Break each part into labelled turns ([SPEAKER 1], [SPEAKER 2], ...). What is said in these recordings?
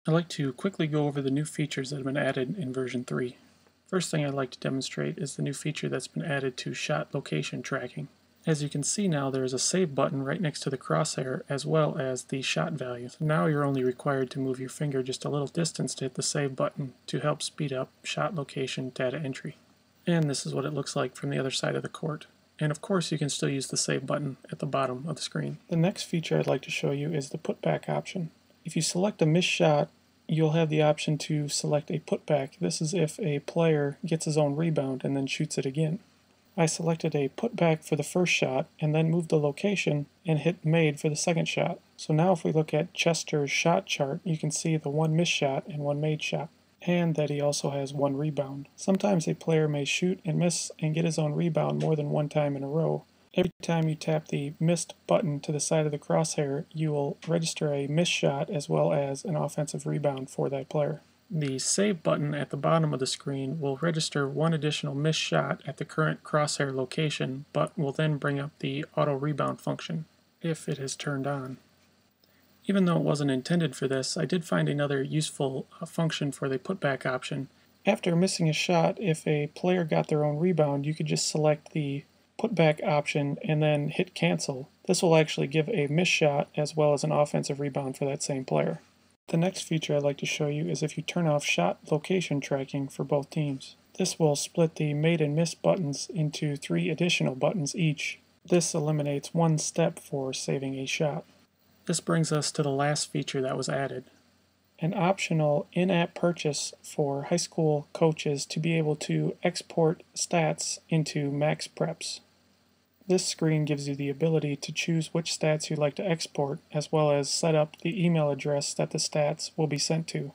[SPEAKER 1] I'd like to quickly go over the new features that have been added in version 3. First thing I'd like to demonstrate is the new feature that's been added to shot location tracking. As you can see now, there is a save button right next to the crosshair as well as the shot value. So now you're only required to move your finger just a little distance to hit the save button to help speed up shot location data entry. And this is what it looks like from the other side of the court. And of course you can still use the save button at the bottom of the screen. The next feature I'd like to show you is the putback option. If you select a missed shot, you'll have the option to select a putback. This is if a player gets his own rebound and then shoots it again. I selected a putback for the first shot and then moved the location and hit made for the second shot. So now if we look at Chester's shot chart, you can see the one missed shot and one made shot, and that he also has one rebound. Sometimes a player may shoot and miss and get his own rebound more than one time in a row. Every time you tap the missed button to the side of the crosshair, you will register a missed shot as well as an offensive rebound for that player. The save button at the bottom of the screen will register one additional missed shot at the current crosshair location, but will then bring up the auto rebound function if it is turned on. Even though it wasn't intended for this, I did find another useful function for the putback option. After missing a shot, if a player got their own rebound, you could just select the putback option and then hit cancel. This will actually give a missed shot as well as an offensive rebound for that same player. The next feature I'd like to show you is if you turn off shot location tracking for both teams. This will split the made and missed buttons into 3 additional buttons each. This eliminates one step for saving a shot. This brings us to the last feature that was added. An optional in-app purchase for high school coaches to be able to export stats into Max Preps. This screen gives you the ability to choose which stats you'd like to export, as well as set up the email address that the stats will be sent to.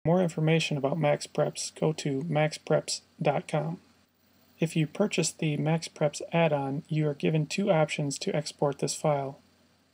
[SPEAKER 1] For more information about Max Preps, go to maxpreps.com. If you purchase the Max Preps add-on, you are given 2 options to export this file.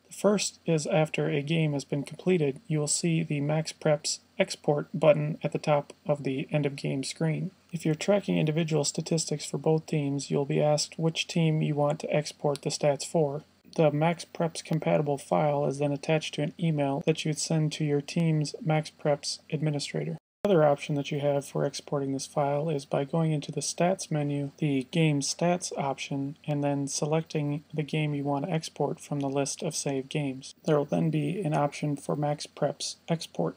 [SPEAKER 1] The first is after a game has been completed, you will see the Max Preps export button at the top of the end of game screen. If you're tracking individual statistics for both teams, you'll be asked which team you want to export the stats for. The Max Preps compatible file is then attached to an email that you would send to your team's Max Preps administrator. Another option that you have for exporting this file is by going into the Stats menu, the Game Stats option, and then selecting the game you want to export from the list of saved games. There will then be an option for Max Preps Export.